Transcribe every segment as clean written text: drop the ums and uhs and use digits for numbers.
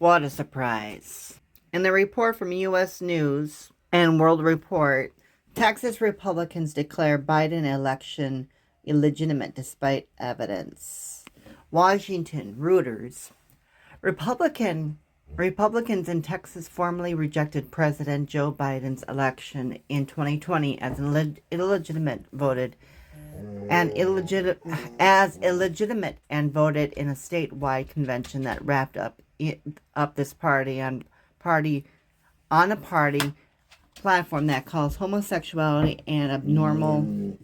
What a surprise. In the report from U.S. News and World Report, Texas Republicans declare Biden election illegitimate despite evidence. Washington, Reuters. Republicans in Texas formally rejected President Joe Biden's election in 2020 as illegitimate and voted in a statewide convention that wrapped up this party on a party platform that calls homosexuality an abnormal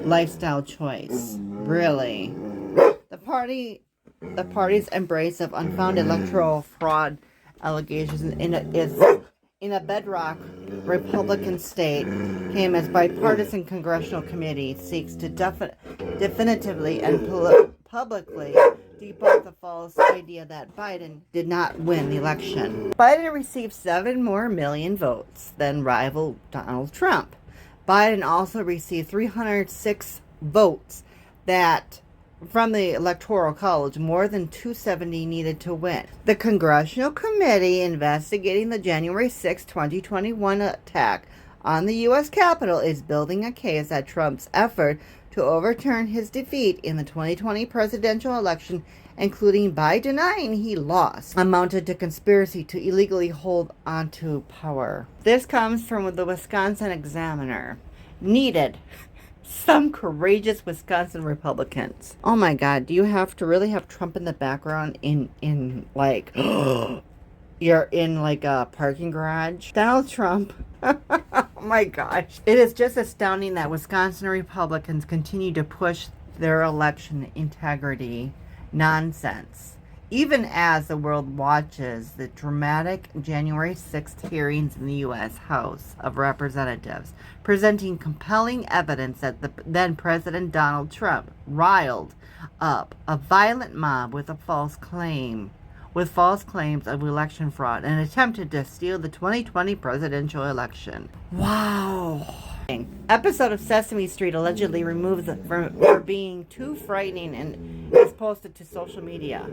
lifestyle choice. Really, the party's embrace of unfounded electoral fraud allegations in a bedrock Republican state came as bipartisan congressional committee seeks to definitively and publicly debunk the false idea that Biden did not win the election. Biden received 7 more million votes than rival Donald Trump. Biden also received 306 votes from the Electoral College, more than 270 needed to win. The Congressional Committee investigating the January 6, 2021 attack on the U.S. Capitol is building a case that Trump's effort to overturn his defeat in the 2020 presidential election, including by denying he lost, amounted to conspiracy to illegally hold onto power. This comes from the Wisconsin Examiner. Needed some courageous Wisconsin Republicans. Oh my God, do you have to really have Trump in the background in like you're in like a parking garage? Donald Trump. Oh my gosh. It is just astounding that Wisconsin Republicans continue to push their election integrity nonsense, even as the world watches the dramatic January 6th hearings in the U.S. House of Representatives, presenting compelling evidence that the then President Donald Trump riled up a violent mob with false claims of election fraud and attempted to steal the 2020 presidential election. Wow. Episode of Sesame Street allegedly removed for being too frightening and is posted to social media.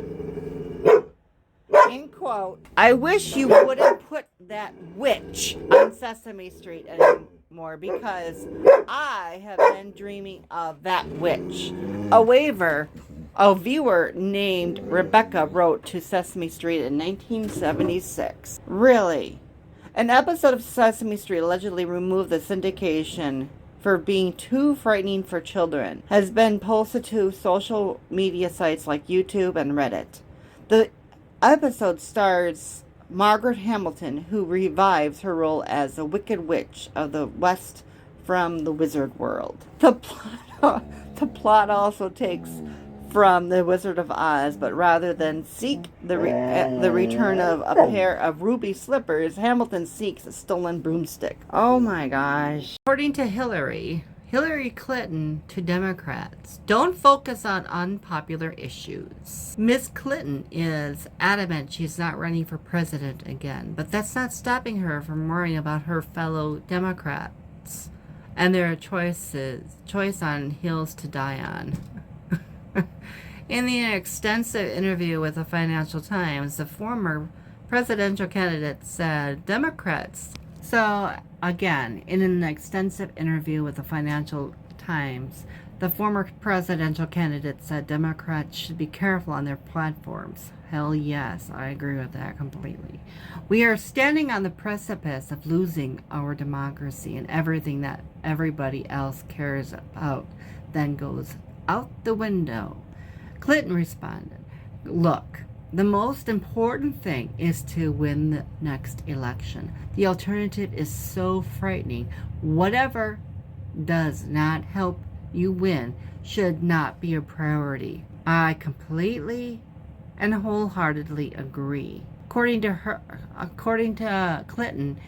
In quote, I wish you wouldn't put that witch on Sesame Street anymore because I have been dreaming of that witch. A viewer named Rebecca wrote to Sesame Street in 1976. Really? An episode of Sesame Street allegedly removed the syndication for being too frightening for children has been posted to social media sites like YouTube and Reddit. The episode stars Margaret Hamilton, who revives her role as the Wicked Witch of the West from the Wizard World. The plot also takes from The Wizard of Oz, but rather than seek the return of a pair of ruby slippers, Hamilton seeks a stolen broomstick. Oh my gosh. According to Hillary Clinton to Democrats, don't focus on unpopular issues. Miss Clinton is adamant she's not running for president again, but that's not stopping her from worrying about her fellow Democrats and their choice on hills to die on. In the extensive interview with the Financial Times, the former presidential candidate said Democrats. So, again, in an extensive interview with the Financial Times, the former presidential candidate said Democrats should be careful on their platforms. Hell yes, I agree with that completely. We are standing on the precipice of losing our democracy, and everything that everybody else cares about then goes out the window. Clinton responded, look, the most important thing is to win the next election. The alternative is so frightening. Whatever does not help you win should not be a priority. I completely and wholeheartedly agree. According to Clinton,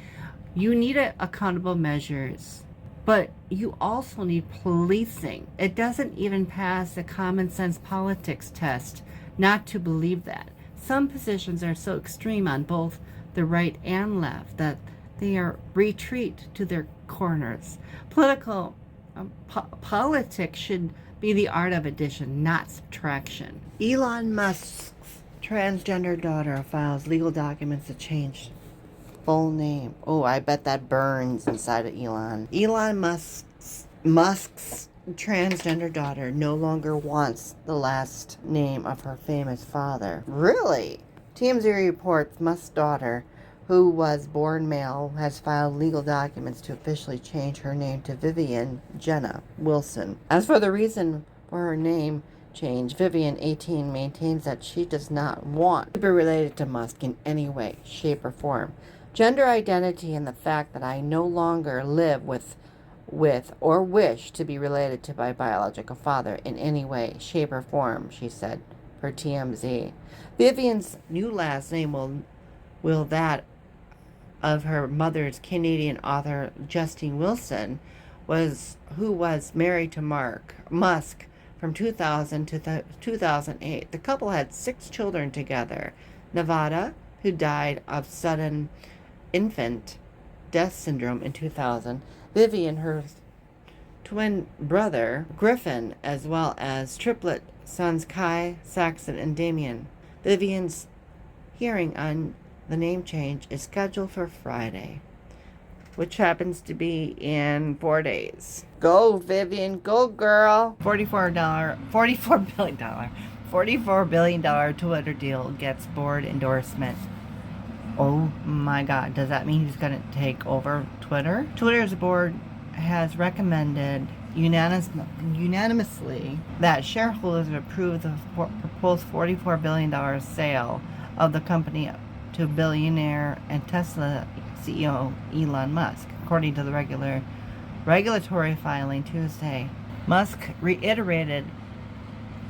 you need accountable measures, but you also need policing. It doesn't even pass the common sense politics test not to believe that. Some positions are so extreme on both the right and left that they are retreat to their corners. Politics should be the art of addition, not subtraction. Elon Musk's Transgender daughter files legal documents to change full name. Oh, I bet that burns inside of Elon. Elon Musk's transgender daughter no longer wants the last name of her famous father. Really? TMZ reports Musk's daughter, who was born male, has filed legal documents to officially change her name to Vivian Jenna Wilson. As for the reason for her name change, Vivian, 18, maintains that she does not want to be related to Musk in any way, shape, or form. Gender identity and the fact that I no longer live with or wish to be related to my biological father in any way, shape, or form, she said, per TMZ. Vivian's new last name will that of her mother's Canadian author Justine Wilson, who was married to Musk from 2000 to 2008. The couple had 6 children together. Nevada, who died of sudden infant death syndrome in 2000. Vivian, her twin brother Griffin, as well as triplet sons Kai, Saxon, and Damien. Vivian's hearing on the name change is scheduled for Friday, which happens to be in 4 days. Go, Vivian. Go, girl. $44 billion Twitter deal gets board endorsement. Oh my God. Does that mean he's going to take over Twitter? Twitter's board has recommended unanimously that shareholders approve the proposed $44 billion sale of the company to billionaire and Tesla CEO Elon Musk, according to the regulatory filing Tuesday. Musk reiterated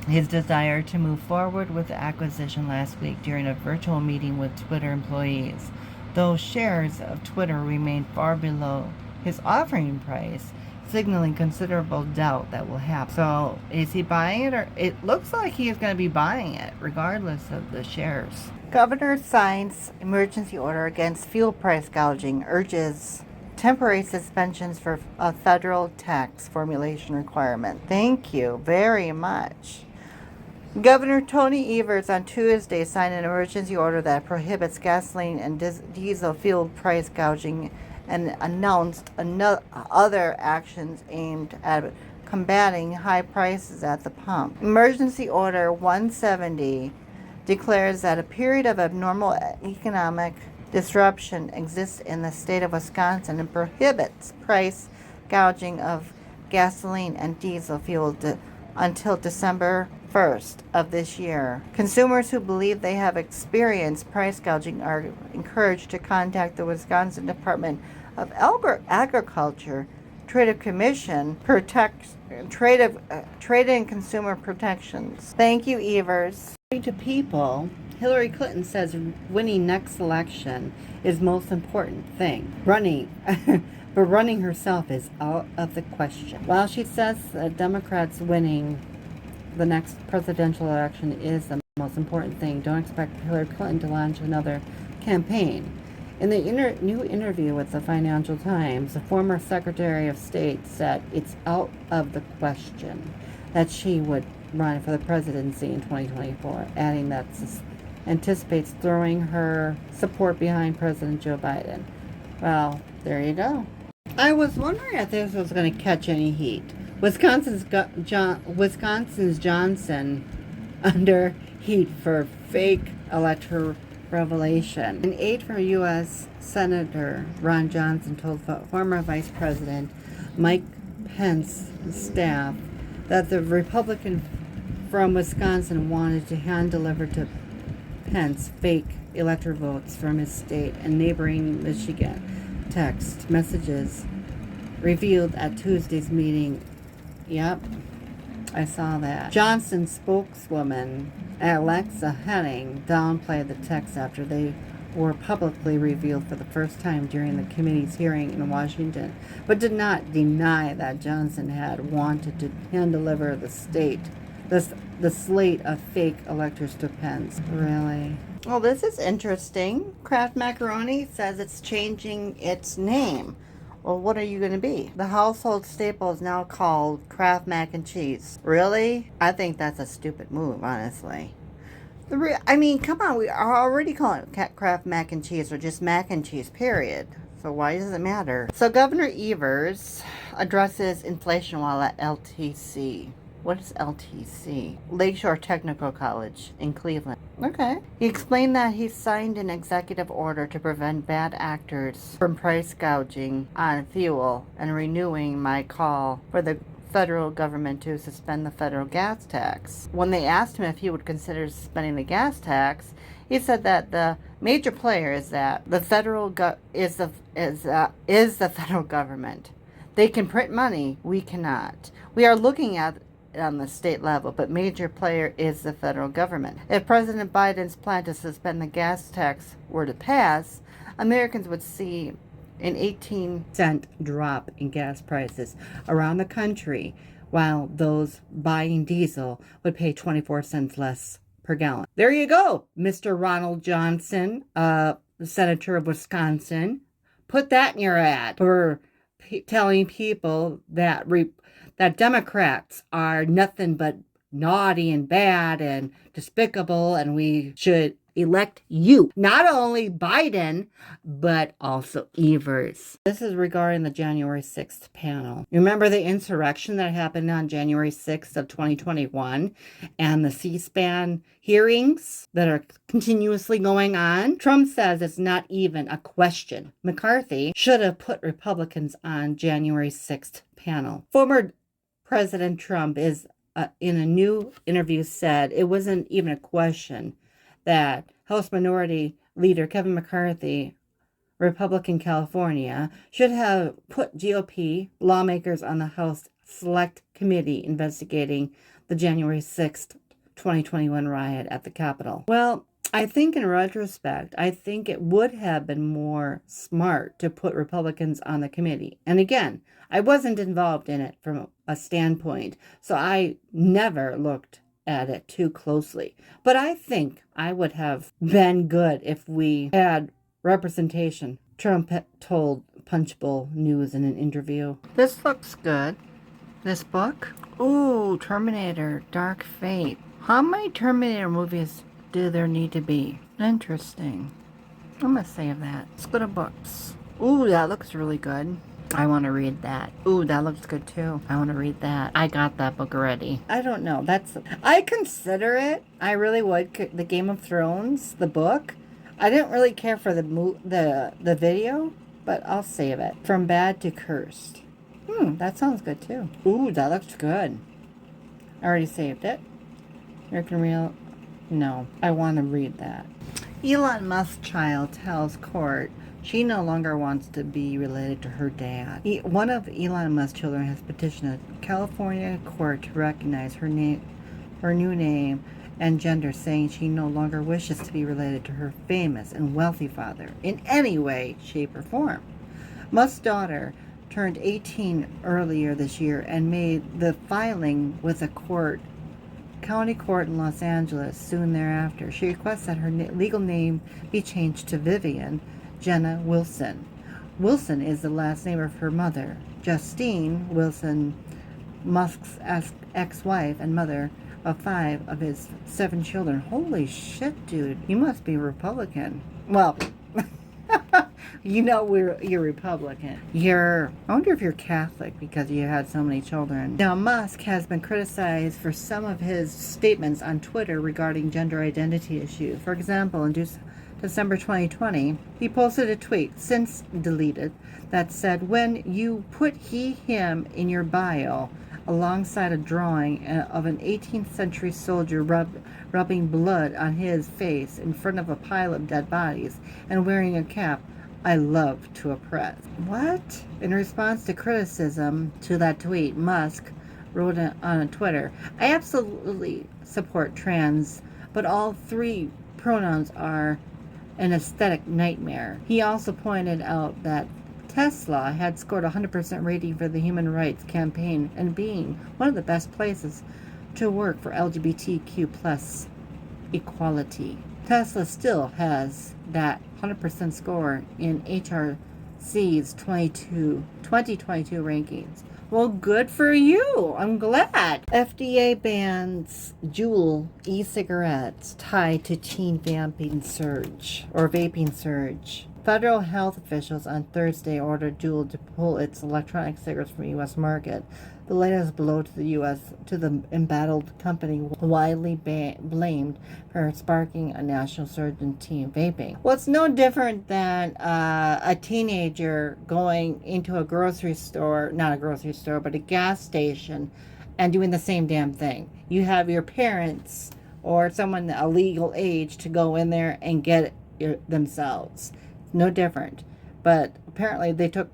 his desire to move forward with the acquisition last week during a virtual meeting with Twitter employees, though shares of Twitter remain far below his offering price, signaling considerable doubt that will happen. So, is he buying it? Or it looks like he is going to be buying it, regardless of the shares. Governor signs emergency order against fuel price gouging, urges temporary suspensions for a federal tax formulation requirement. Thank you very much. Governor Tony Evers on Tuesday signed an emergency order that prohibits gasoline and diesel fuel price gouging and announced other actions aimed at combating high prices at the pump. Emergency Order 170 declares that a period of abnormal economic disruption exists in the state of Wisconsin and prohibits price gouging of gasoline and diesel fuel until December 1st of this year. Consumers who believe they have experienced price gouging are encouraged to contact the Wisconsin Department of Agriculture Trade and Consumer Protections. Thank you, Evers. To people, Hillary Clinton says winning next election is most important thing. But running herself is out of the question. While she says Democrats winning the next presidential election is the most important thing, don't expect Hillary Clinton to launch another campaign. In the new interview with the Financial Times, the former Secretary of State said it's out of the question that she would run for the presidency in 2024, adding that anticipates throwing her support behind President Joe Biden. Well, there you go. I was wondering if this was going to catch any heat. Wisconsin's Johnson under heat for fake electoral revelation. An aide from U.S. Senator Ron Johnson told former Vice President Mike Pence's staff that the Republican from Wisconsin wanted to hand-deliver to Pence fake electoral votes from his state and neighboring Michigan. Text messages revealed at Tuesday's meeting. Yep, I saw that. Johnson's spokeswoman Alexa Henning downplayed the text after they were publicly revealed for the first time during the committee's hearing in Washington, but did not deny that Johnson had wanted to hand-deliver the slate of fake electors to Pence. Really? Well, this is interesting. Kraft Macaroni says it's changing its name. Well, what are you going to be? The household staple is now called Kraft Mac and Cheese. Really? I think that's a stupid move, honestly. I mean, come on, we are already calling it Kraft mac and cheese or just mac and cheese, period. So why does it matter? So Governor Evers addresses inflation while at LTC. What is LTC? Lakeshore Technical College in Cleveland. Okay. He explained that he signed an executive order to prevent bad actors from price gouging on fuel and renewing my call for the federal government to suspend the federal gas tax. When they asked him if he would consider suspending the gas tax, he said that the major player is that the federal is the federal government. They can print money, we cannot. We are looking at it on the state level, but major player is the federal government. If President Biden's plan to suspend the gas tax were to pass, Americans would see an 18-cent drop in gas prices around the country, while those buying diesel would pay 24 cents less per gallon. There you go, Mr. Ronald Johnson, Senator of Wisconsin. Put that in your ad for telling people that that Democrats are nothing but naughty and bad and despicable, and we should elect you. Not only Biden, but also Evers. This is regarding the January 6th panel. Remember the insurrection that happened on January 6th of 2021 and the C-SPAN hearings that are continuously going on? Trump says it's not even a question. McCarthy should have put Republicans on January 6th panel. Former President Trump is in a new interview said it wasn't even a question that House Minority Leader Kevin McCarthy, Republican California, should have put GOP lawmakers on the House Select Committee investigating the January 6th, 2021 riot at the Capitol. Well, I think in retrospect, I think it would have been more smart to put Republicans on the committee. And again, I wasn't involved in it from a standpoint, so I never looked at it too closely. But I think I would have been good if we had representation. Trump told Punchbowl News in an interview. This looks good. This book? Ooh, Terminator, Dark Fate. How many Terminator movies do there need to be? Interesting. I'm gonna save that. Let's go to books. Ooh, that looks really good. I want to read that. Ooh, that looks good too. I want to read that. I got that book already. I don't know. I consider it. I really would. The Game of Thrones, the book. I didn't really care for the video, but I'll save it. From Bad to Cursed. That sounds good too. Ooh, that looks good. I already saved it. American Real. No, I want to read that. Elon Musk's child tells court she no longer wants to be related to her dad. One of Elon Musk's children has petitioned a California court to recognize her new name and gender, saying she no longer wishes to be related to her famous and wealthy father in any way, shape, or form. Musk's daughter turned 18 earlier this year and made the filing with a county court in Los Angeles soon thereafter. She requests that her legal name be changed to Vivian Jenna Wilson. Wilson is the last name of her mother, Justine Wilson, Musk's ex-wife and mother of 5 of his 7 children. Holy shit, dude. You must be Republican. Well, you know you're Republican. I wonder if you're Catholic because you had so many children. Now, Musk has been criticized for some of his statements on Twitter regarding gender identity issues. For example, in December 2020, he posted a tweet, since deleted, that said, when you put he, him in your bio, alongside a drawing of an 18th century soldier rubbing blood on his face in front of a pile of dead bodies and wearing a cap, I love to oppress. What? In response to criticism to that tweet, Musk wrote on Twitter, I absolutely support trans, but all 3 pronouns are an aesthetic nightmare. He also pointed out that Tesla had scored 100% rating for the Human Rights Campaign and being one of the best places to work for LGBTQ plus equality. Tesla still has that 100% score in HRC's 2022 rankings. Well, good for you. I'm glad. FDA bans Juul e-cigarettes tied to teen vaping surge. Federal health officials on Thursday ordered Juul to pull its electronic cigarettes from the U.S. market. The latest blow to the embattled company, widely blamed for sparking a national surge in teen vaping. Well, it's no different than a teenager going into a grocery store, not a grocery store, but a gas station, and doing the same damn thing. You have your parents or someone a legal age to go in there and get it themselves. No different. But apparently they took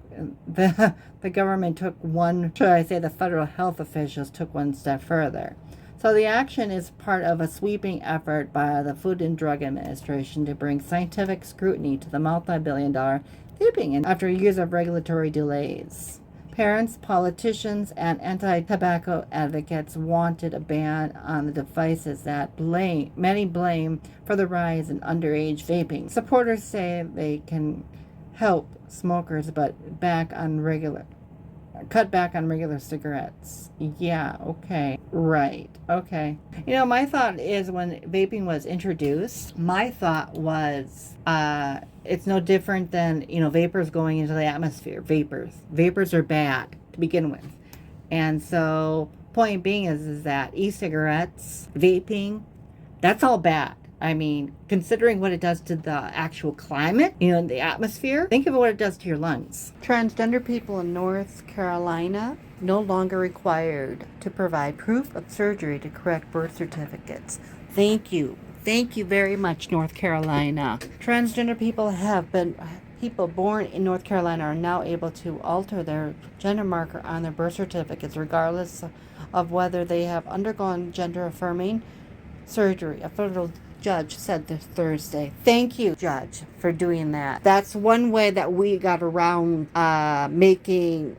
the government took one, should I say the federal health officials took one step further. So the action is part of a sweeping effort by the Food and Drug Administration to bring scientific scrutiny to the multi-billion-dollar vaping industry after years of regulatory delays. Parents, politicians, and anti-tobacco advocates wanted a ban on the devices that many blame for the rise in underage vaping. Supporters say they can help smokers cut back on regular cigarettes. Yeah, okay. Right. Okay. My thought is when vaping was introduced, my thought was it's no different than, vapors going into the atmosphere. Vapors are bad to begin with. And so point being is that e-cigarettes, vaping, that's all bad. I mean, considering what it does to the actual climate, the atmosphere, think of what it does to your lungs. Transgender people in North Carolina no longer required to provide proof of surgery to correct birth certificates. Thank you. Thank you very much, North Carolina. Transgender people born in North Carolina are now able to alter their gender marker on their birth certificates, regardless of whether they have undergone gender-affirming surgery. A federal judge said this Thursday. Thank you, Judge, for doing that. That's one way that we got around doing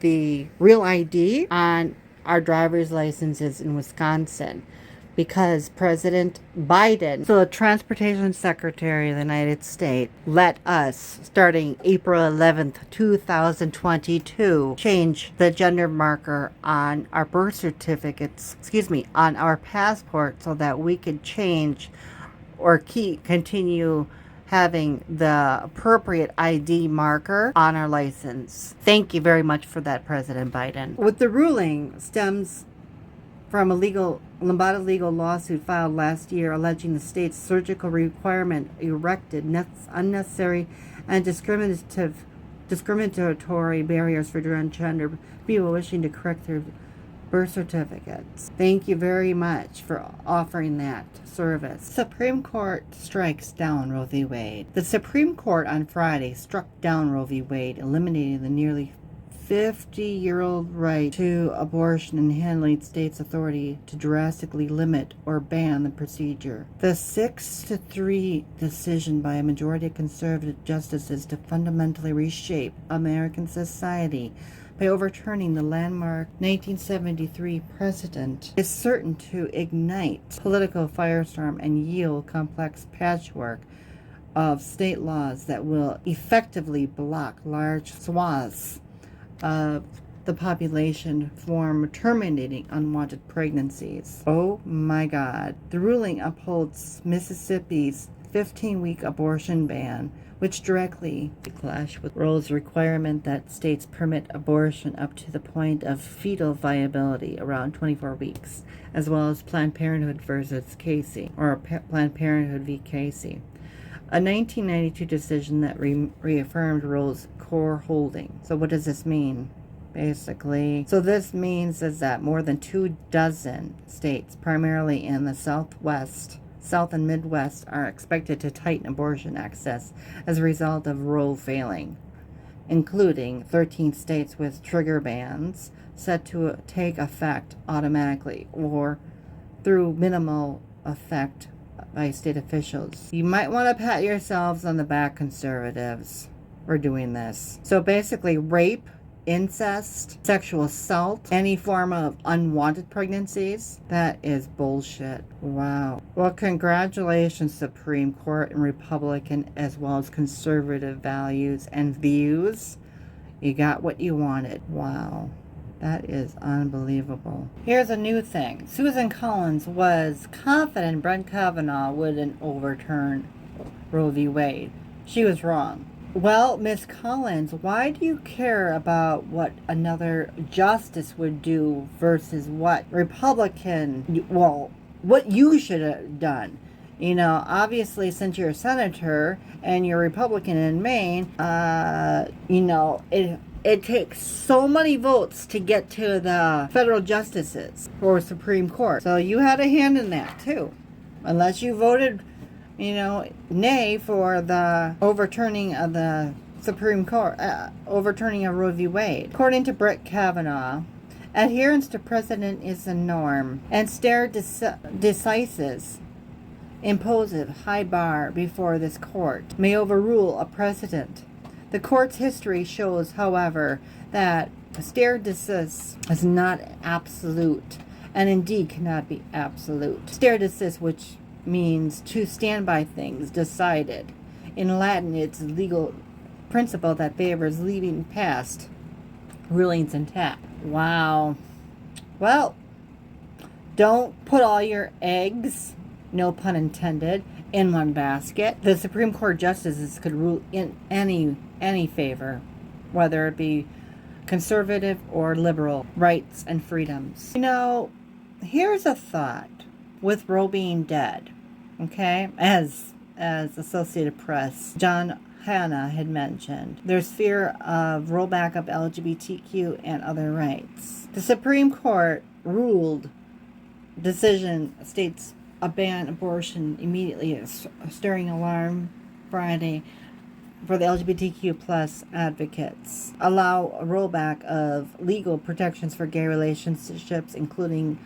the real ID on our driver's licenses in Wisconsin, because President Biden, so the Transportation Secretary of the United States, let us, starting April 11th, 2022, change the gender marker on our birth certificates, on our passport, so that we could change or continue having the appropriate ID marker on our license. Thank you very much for that, President Biden. With the ruling stems from a Lombardo legal lawsuit filed last year alleging the state's surgical requirement erected unnecessary and discriminatory barriers for transgender people wishing to correct their birth certificates. Thank you very much for offering that service. Supreme Court strikes down Roe v. Wade. The Supreme Court on Friday struck down Roe v. Wade, eliminating the nearly 50-year-old right to abortion and handling states' authority to drastically limit or ban the procedure. The 6-3 decision by a majority of conservative justices to fundamentally reshape American society by overturning the landmark 1973 precedent is certain to ignite political firestorm and yield complex patchwork of state laws that will effectively block large swaths of the population from terminating unwanted pregnancies. Oh my God. The ruling upholds Mississippi's 15-week abortion ban, which directly clashed with Roe's requirement that states permit abortion up to the point of fetal viability around 24 weeks, as well as Planned Parenthood versus Casey, or Planned Parenthood v. Casey. A 1992 decision that reaffirmed Roe's core holding. So what does this mean? Basically, so this means is that more than 24 states, primarily in the South and Midwest, are expected to tighten abortion access as a result of Roe failing, including 13 states with trigger bans set to take effect automatically or through minimal effect by state officials. You might want to pat yourselves on the back, conservatives, for doing this. So basically, rape, incest, sexual assault, any form of unwanted pregnancies, that is bullshit. Wow. Well, congratulations, Supreme Court and Republican as well as conservative values and views. You got what you wanted. Wow. That is unbelievable. Here's a new thing. Susan Collins was confident Brett Kavanaugh wouldn't overturn Roe v. Wade. She was wrong. Well, Miss Collins, why do you care about what another justice would do versus what what you should have done? You know, obviously, since you're a senator and you're Republican in Maine, it takes so many votes to get to the federal justices for Supreme Court. So you had a hand in that, too. Unless you voted, nay for the overturning of the Supreme Court, overturning of Roe v. Wade. According to Brett Kavanaugh, adherence to precedent is the norm, and stare decisis imposes high bar before this court may overrule a precedent. The court's history shows, however, that stare decisis is not absolute, and indeed cannot be absolute. Stare decisis, which means to stand by things decided. In Latin, it's a legal principle that favors leaving past rulings intact. Wow. Well, don't put all your eggs, no pun intended, in one basket. The Supreme Court justices could rule in any favor, whether it be conservative or liberal rights and freedoms. Here's a thought with Roe being dead, okay? As Associated Press, John Hanna had mentioned, there's fear of rollback of LGBTQ and other rights. The Supreme Court ruled decision states a ban abortion immediately, stirring alarm Friday for the LGBTQ plus advocates. Allow a rollback of legal protections for gay relationships, including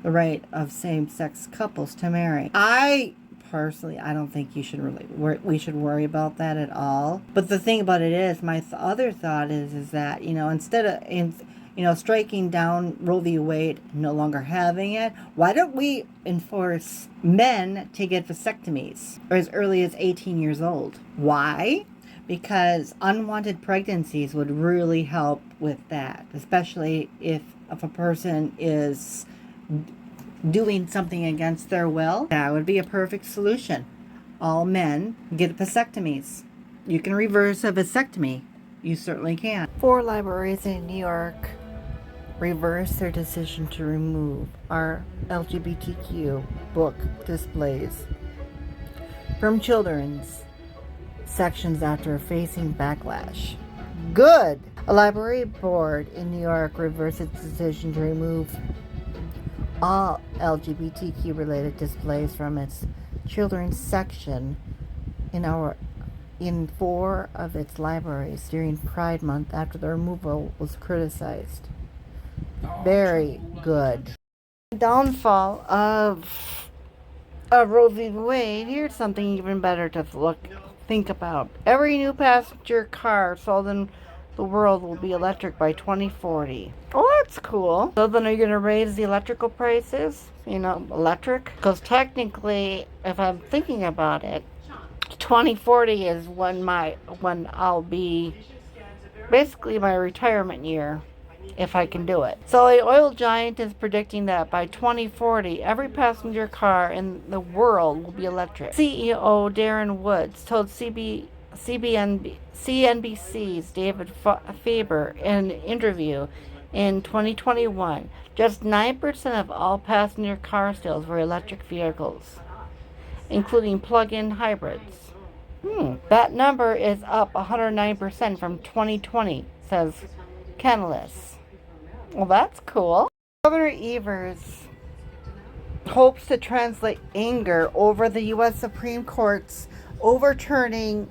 the right of same-sex couples to marry. I don't think we should worry about that at all. But the thing about it is, my other thought is that, instead of striking down Roe v. Wade, no longer having it, why don't we enforce men to get vasectomies as early as 18 years old? Why? Because unwanted pregnancies would really help with that, especially if a person is doing something against their will. That would be a perfect solution. All men get vasectomies. You can reverse a vasectomy. You certainly can. 4 libraries in New York reversed their decision to remove our LGBTQ book displays from children's sections after facing backlash. Good! A library board in New York reversed its decision to remove all LGBTQ related displays from its children's section in 4 of its libraries during Pride Month after the removal was criticized. Very good. Downfall of Roe v. Wade. Here's something even better to think about. Every new passenger car sold in the world will be electric by 2040. Oh, that's cool. So then are you going to raise the electrical prices? Electric? Because technically, if I'm thinking about it, 2040 is when I'll be basically my retirement year, if I can do it. So the oil giant is predicting that by 2040, every passenger car in the world will be electric. CEO Darren Woods told CNBC's David Faber in an interview in 2021, just 9% of all passenger car sales were electric vehicles, including plug-in hybrids. That number is up 109% from 2020, says Canalys. Well, that's cool. Governor Evers hopes to translate anger over the U.S. Supreme Court's overturning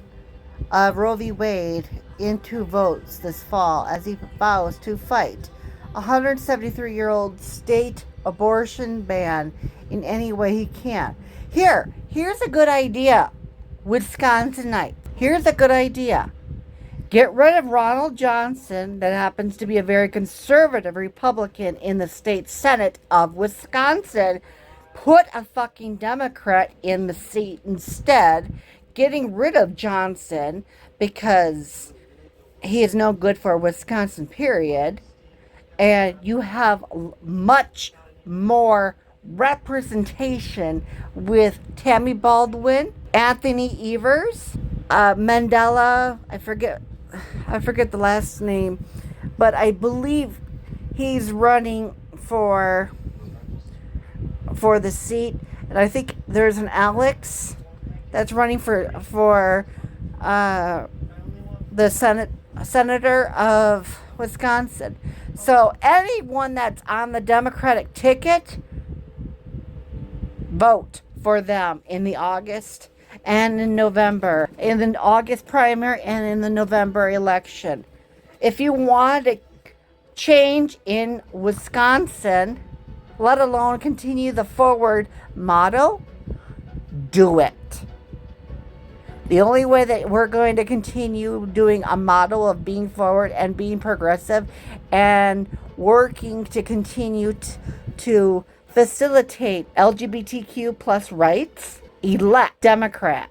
of Roe v. Wade into votes this fall as he vows to fight a 173-year-old state abortion ban in any way he can. Here's a good idea, Wisconsinite. Here's a good idea. Get rid of Ronald Johnson, that happens to be a very conservative Republican in the state Senate of Wisconsin. Put a fucking Democrat in the seat instead, getting rid of Johnson, because he is no good for Wisconsin, period. And you have much more representation with Tammy Baldwin, Anthony Evers, Mandela. I forget the last name, but I believe he's running for the seat. And I think there's an Alex that's running for the senator of Wisconsin. So anyone that's on the Democratic ticket, vote for them in the August and in November, in the August primary and in the November election. If you want a change in Wisconsin, let alone continue the forward model, do it. The only way that we're going to continue doing a model of being forward and being progressive and working to continue to facilitate LGBTQ plus rights, elect Democrat.